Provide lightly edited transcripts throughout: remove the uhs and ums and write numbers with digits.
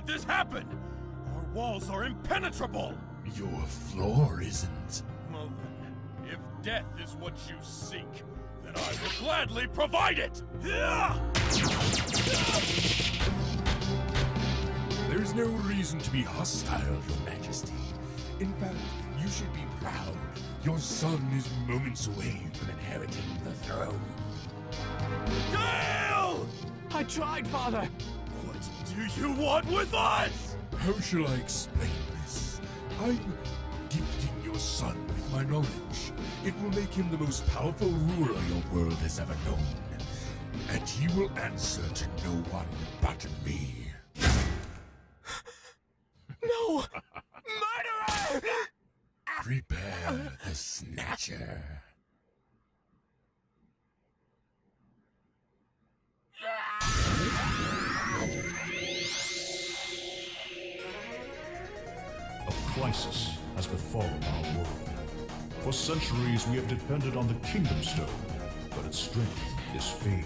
did this happen? Our walls are impenetrable! Your floor isn't. Well then, if death is what you seek, then I will gladly provide it! There's no reason to be hostile, Your Majesty. In fact, you should be proud. Your son is moments away from inheriting the throne. Dale! I tried, Father! What do you want with us? How shall I explain this? I'm gifting your son with my knowledge. It will make him the most powerful ruler your world has ever known. And he will answer to no one but me. No! Murderer! Prepare the Snatcher. A crisis has befallen our world. For centuries we have depended on the Kingdom Stone, but its strength is fading.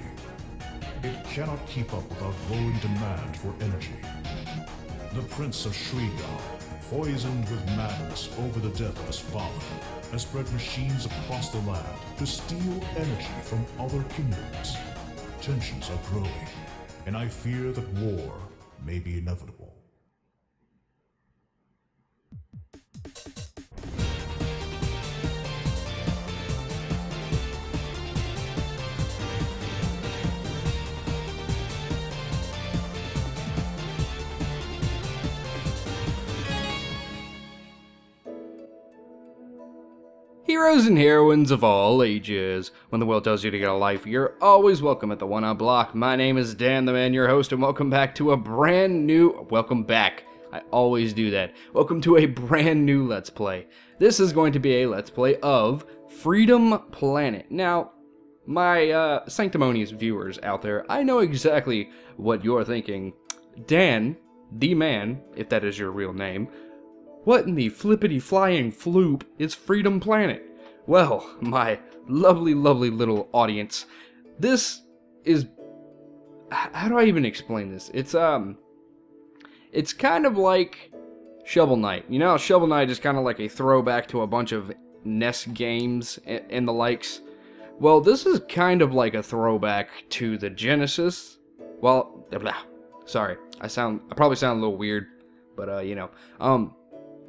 It cannot keep up with our growing demand for energy. The Prince of Shrigar, poisoned with madness over the death of his father, has spread machines across the land to steal energy from other kingdoms. Tensions are growing, and I fear that war may be inevitable. Heroes and heroines of all ages. When the world tells you to get a life, you're always welcome at the One Up Block. My name is Dan the Man, your host, and welcome back to a brand new... Welcome back. I always do that. Welcome to a brand new Let's Play. This is going to be a Let's Play of Freedom Planet. Now, my sanctimonious viewers out there, I know exactly what you're thinking. Dan, the Man, if that is your real name, what in the flippity flying floop is Freedom Planet? Well, my lovely, lovely little audience, this is... How do I even explain this? It's kind of like Shovel Knight. You know how Shovel Knight is kind of like a throwback to a bunch of NES games and the likes? Well, this is kind of like a throwback to the Genesis. Well, sorry, I probably sound a little weird, but you know,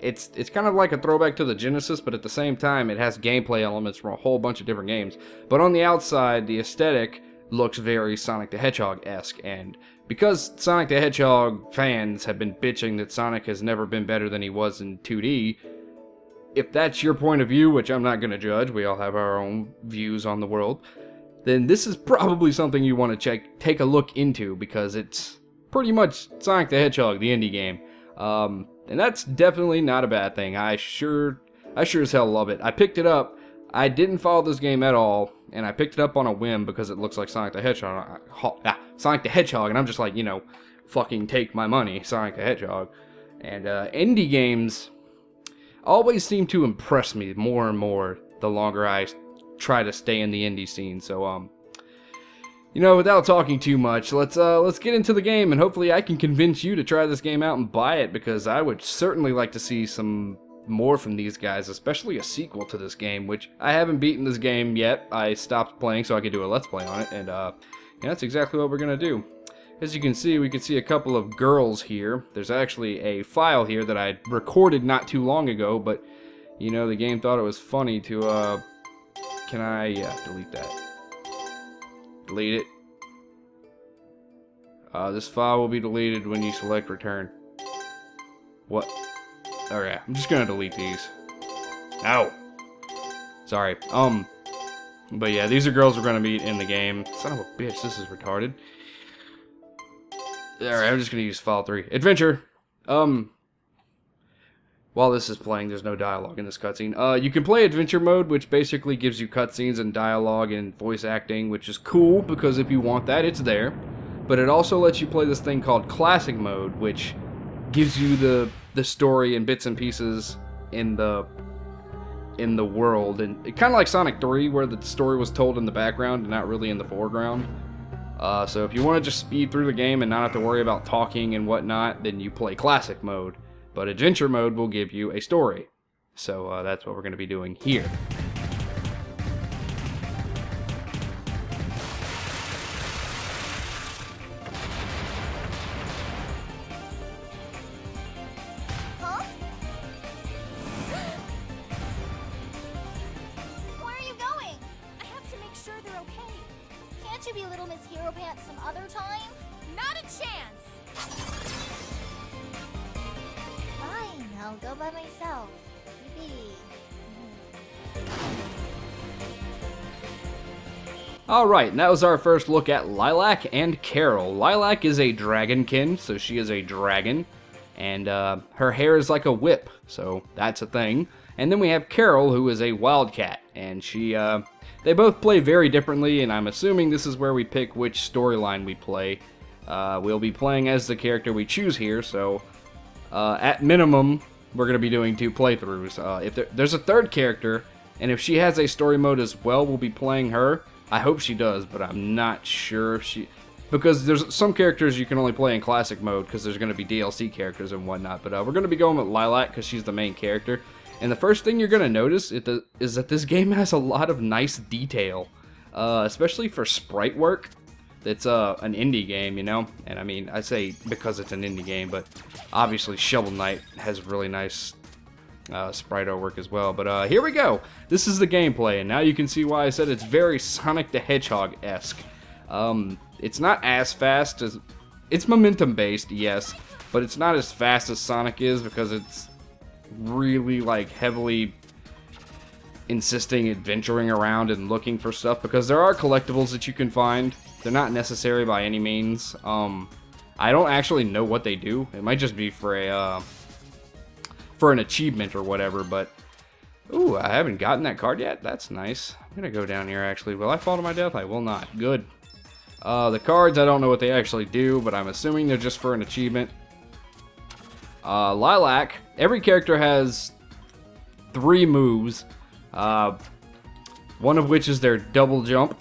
It's kind of like a throwback to the Genesis, but at the same time, it has gameplay elements from a whole bunch of different games. But on the outside, the aesthetic looks very Sonic the Hedgehog-esque, and because Sonic the Hedgehog fans have been bitching that Sonic has never been better than he was in 2D, if that's your point of view, which I'm not going to judge, we all have our own views on the world, then this is probably something you want to take a look into, because it's pretty much Sonic the Hedgehog, the indie game. And that's definitely not a bad thing. I sure as hell love it. I picked it up. I didn't follow this game at all, and I picked it up on a whim because it looks like Sonic the Hedgehog. Sonic the Hedgehog, and I'm just like, you know, fucking take my money, Sonic the Hedgehog. And indie games always seem to impress me more and more the longer I try to stay in the indie scene. So you know, without talking too much, let's get into the game, and hopefully I can convince you to try this game out and buy it, because I would certainly like to see some more from these guys, especially a sequel to this game, which I haven't beaten this game yet. I stopped playing so I could do a Let's Play on it, and yeah, that's exactly what we're gonna do. As you can see, we can see a couple of girls here. There's actually a file here that I recorded not too long ago, but, you know, the game thought it was funny to, can I, yeah, delete that. Delete it. This file will be deleted when you select return. What? Alright, I'm just gonna delete these. Ow! Sorry. But yeah, these are girls we're gonna meet in the game. Son of a bitch, this is retarded. Alright, I'm just gonna use file 3. Adventure! While this is playing, there's no dialogue in this cutscene. You can play adventure mode, which basically gives you cutscenes and dialogue and voice acting, which is cool, because if you want that, it's there. But it also lets you play this thing called classic mode, which gives you the story and bits and pieces in the world. And it kind of like Sonic 3, where the story was told in the background and not really in the foreground. So if you want to just speed through the game and not have to worry about talking and whatnot, then you play classic mode. But adventure mode will give you a story. So that's what we're going to be doing here. Where are you going? I have to make sure they're okay. Can't you be Little Miss Hero Pants some other time? Not a chance! Fine, I'll go by myself. Maybe. Alright, and that was our first look at Lilac and Carol. Lilac is a dragonkin, so she is a dragon. And her hair is like a whip, so that's a thing. And then we have Carol, who is a wildcat. And they both play very differently, and I'm assuming this is where we pick which storyline we play. We'll be playing as the character we choose here, so at minimum, we're going to be doing 2 playthroughs. If there's a third character, and if she has a story mode as well, we'll be playing her. I hope she does, but I'm not sure if she... Because there's some characters you can only play in classic mode, because there's going to be DLC characters and whatnot. But we're going to be going with Lilac, because she's the main character. And the first thing you're going to notice is that this game has a lot of nice detail. Especially for sprite work. It's an indie game, you know? And I mean, I say because it's an indie game, but obviously Shovel Knight has really nice sprite artwork as well. But here we go. This is the gameplay, and now you can see why I said it's very Sonic the Hedgehog-esque. It's not as fast as... It's momentum-based, yes, but it's not as fast as Sonic is because it's really, like, heavily insisting adventuring around and looking for stuff, because there are collectibles that you can find. They're not necessary by any means. I don't actually know what they do. It might just be for a for an achievement or whatever, but ooh, I haven't gotten that card yet. That's nice. I'm gonna go down here actually. Will I fall to my death? I will not. Good. The cards, I don't know what they actually do, but I'm assuming they're just for an achievement. Lilac, every character has 3 moves. One of which is their double jump,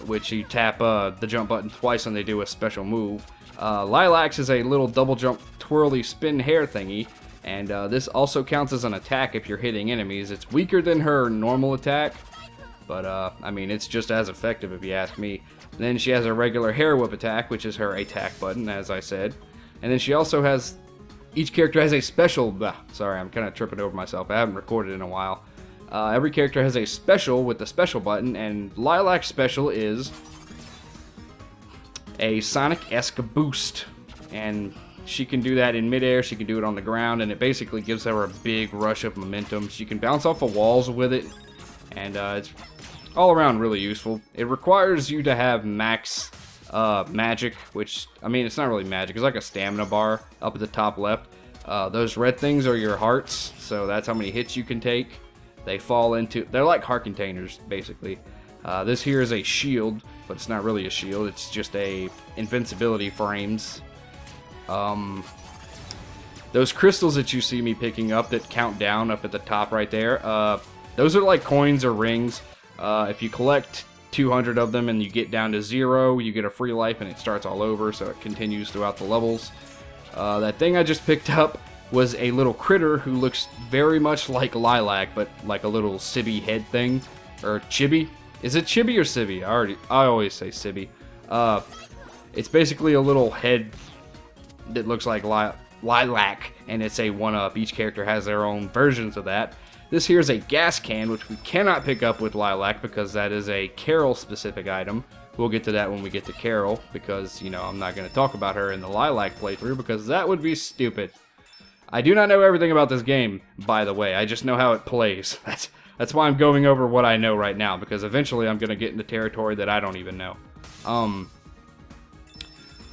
which you tap the jump button twice and they do a special move. Lilac's is a little double jump twirly spin hair thingy, and this also counts as an attack if you're hitting enemies. It's weaker than her normal attack, but I mean, it's just as effective if you ask me. Then she has a regular hair whip attack, which is her attack button, as I said. And then she also has, each character has a special, sorry, I'm kind of tripping over myself, I haven't recorded in a while. Every character has a special with the special button, and Lilac's special is a Sonic-esque boost. And she can do that in midair, she can do it on the ground, and it basically gives her a big rush of momentum. She can bounce off of walls with it, and it's all around really useful. It requires you to have max magic, which, I mean, it's not really magic, it's like a stamina bar up at the top left. Those red things are your hearts, so that's how many hits you can take. They fall into, they're like heart containers, basically. This here is a shield, but it's not really a shield, it's just a invincibility frames. Those crystals that you see me picking up that count down up at the top right there, those are like coins or rings. If you collect 200 of them and you get down to 0, you get a free life and it starts all over, so it continues throughout the levels. That thing I just picked up was a little critter who looks very much like Lilac, but like a little Sibby head thing, or Chibi. Is it Chibi or Sibby? I always say Sibby. It's basically a little head that looks like Lilac, and it's a 1-up. Each character has their own versions of that. This here is a gas can, which we cannot pick up with Lilac because that is a Carol-specific item. We'll get to that when we get to Carol, because, you know, I'm not going to talk about her in the Lilac playthrough, because that would be stupid. I do not know everything about this game, by the way. I just know how it plays. That's why I'm going over what I know right now, because eventually I'm going to get into territory that I don't even know.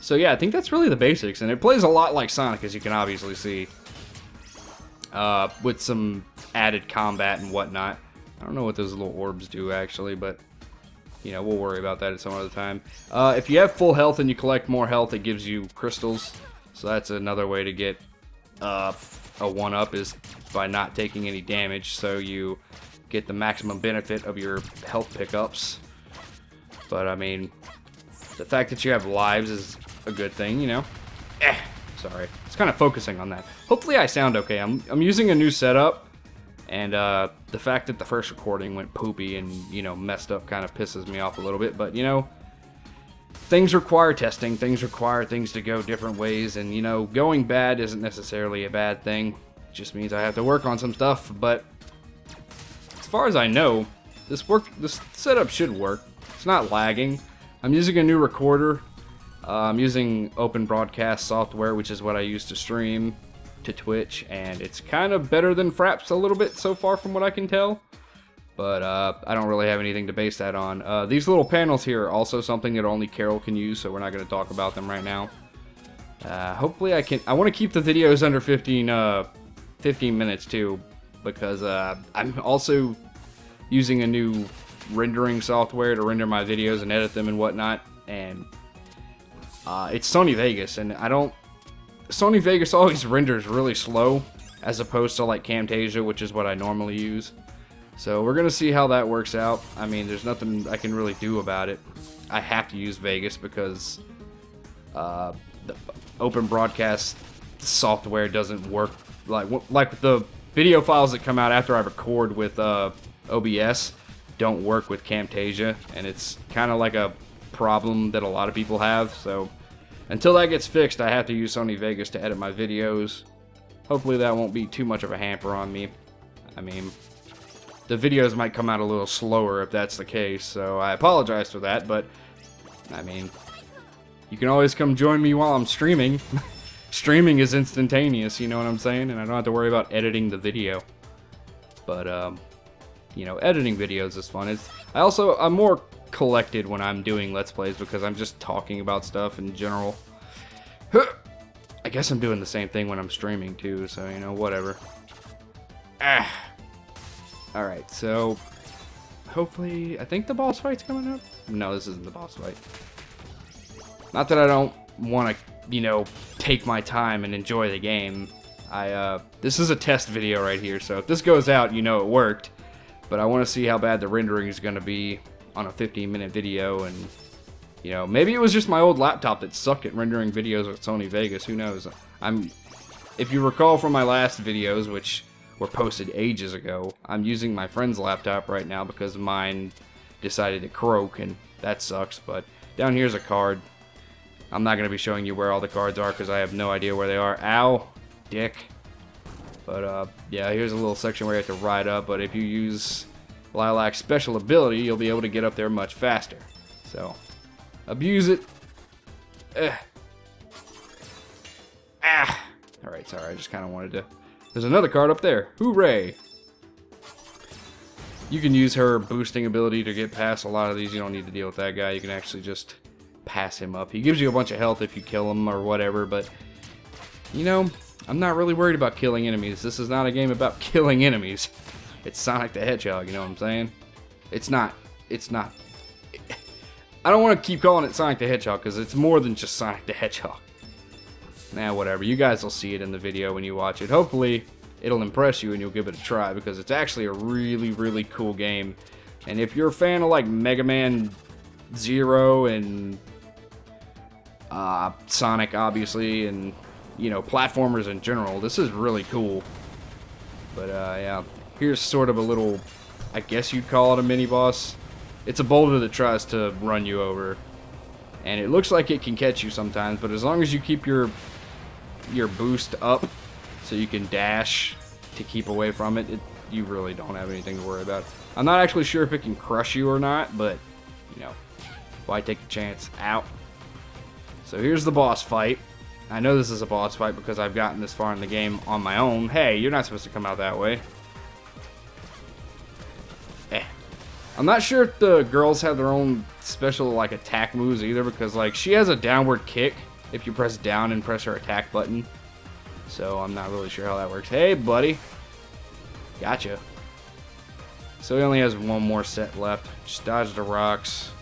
So yeah, I think that's really the basics, and it plays a lot like Sonic, as you can obviously see. With some added combat and whatnot. I don't know what those little orbs do, actually, but, you know, we'll worry about that at some other time. If you have full health and you collect more health, it gives you crystals, so that's another way to get a 1-up, is by not taking any damage, so you get the maximum benefit of your health pickups. But I mean, The fact that you have lives is a good thing, you know. Sorry. It's kind of focusing on that. Hopefully I sound okay. I'm using a new setup, and the fact that the first recording went poopy and, you know, messed up kind of pisses me off a little bit, but, you know, things require testing. Things require things to go different ways, and, you know, going bad isn't necessarily a bad thing. It just means I have to work on some stuff, but as far as I know, this setup should work. It's not lagging. I'm using a new recorder. I'm using open broadcast software, which is what I use to stream to Twitch, and it's kind of better than Fraps a little bit so far from what I can tell, but I don't really have anything to base that on. These little panels here are also something that only Carol can use, so we're not going to talk about them right now. Hopefully I want to keep the videos under 15 minutes too, because I'm also using a new rendering software to render my videos and edit them and whatnot, and it's Sony Vegas, and Sony Vegas always renders really slow as opposed to like Camtasia, which is what I normally use. So we're gonna see how that works out. I mean, there's nothing I can really do about it. I have to use Vegas because the open broadcast software doesn't work like the video files that come out after I record with OBS don't work with Camtasia, and it's kind of like a problem that a lot of people have. So until that gets fixed, I have to use Sony Vegas to edit my videos. Hopefully that won't be too much of a hamper on me. I mean, the videos might come out a little slower if that's the case, so I apologize for that, but I mean, you can always come join me while I'm streaming. Streaming is instantaneous, you know what I'm saying? And I don't have to worry about editing the video. But you know, editing videos is fun. I'm more collected when I'm doing Let's Plays because I'm just talking about stuff in general. I guess I'm doing the same thing when I'm streaming too, so, you know, whatever. Alright, so hopefully, I think the boss fight's coming up? No, this isn't the boss fight. Not that I don't want to, you know, take my time and enjoy the game. This is a test video right here, so if this goes out, you know it worked. But I want to see how bad the rendering is going to be on a 15-minute video, and, you know, maybe it was just my old laptop that sucked at rendering videos with Sony Vegas, who knows. If you recall from my last videos, which were posted ages ago, I'm using my friend's laptop right now because mine decided to croak, and that sucks. But down here's a card. I'm not going to be showing you where all the cards are because I have no idea where they are. Ow, dick. But, yeah, here's a little section where you have to ride up, but if you use Lilac's special ability, you'll be able to get up there much faster. So, abuse it. Alright, sorry, I just kind of wanted to... There's another card up there. Hooray! You can use her boosting ability to get past a lot of these. You don't need to deal with that guy. You can actually just pass him up. He gives you a bunch of health if you kill him or whatever, but, you know... I'm not really worried about killing enemies. This is not a game about killing enemies. It's Sonic the Hedgehog, you know what I'm saying? It's not. I don't want to keep calling it Sonic the Hedgehog because it's more than just Sonic the Hedgehog. Nah, whatever. You guys will see it in the video when you watch it. Hopefully, it'll impress you and you'll give it a try because it's actually a really, really cool game. And if you're a fan of like Mega Man Zero and Sonic, obviously, and you know, platformers in general, this is really cool. But yeah, here's sort of a little, I guess you'd call it a mini boss. It's a boulder that tries to run you over, and it looks like it can catch you sometimes, but as long as you keep your boost up so you can dash to keep away from it, you really don't have anything to worry about. I'm not actually sure if it can crush you or not, but you know, why take a chance? Ow. So here's the boss fight. I know this is a boss fight because I've gotten this far in the game on my own. Hey, you're not supposed to come out that way. I'm not sure if the girls have their own special, like, attack moves either because, like, she has a downward kick if you press down and press her attack button. So I'm not really sure how that works. Hey, buddy. Gotcha. So he only has one more set left. Just dodge the rocks.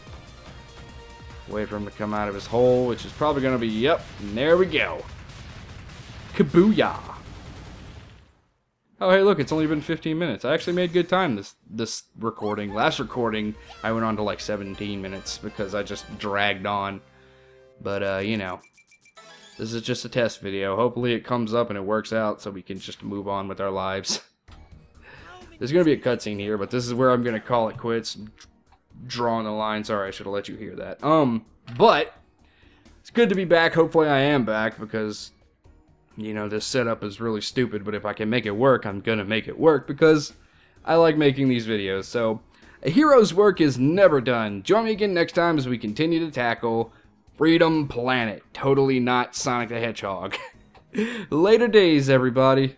Wait for him to come out of his hole, which is probably going to be, yep, and there we go. Kabooyah. Oh, hey, look, it's only been 15 minutes. I actually made good time this recording. Last recording, I went on to like 17 minutes because I just dragged on. But, you know, this is just a test video. Hopefully it comes up and it works out so we can just move on with our lives. There's going to be a cutscene here, but this is where I'm going to call it quits. Drawing the line. Sorry, I should have let you hear that. But it's good to be back. Hopefully I am back because, you know, this setup is really stupid, but if I can make it work, I'm gonna make it work because I like making these videos. So, a hero's work is never done. Join me again next time as we continue to tackle Freedom Planet. Totally not Sonic the Hedgehog. Later days, everybody.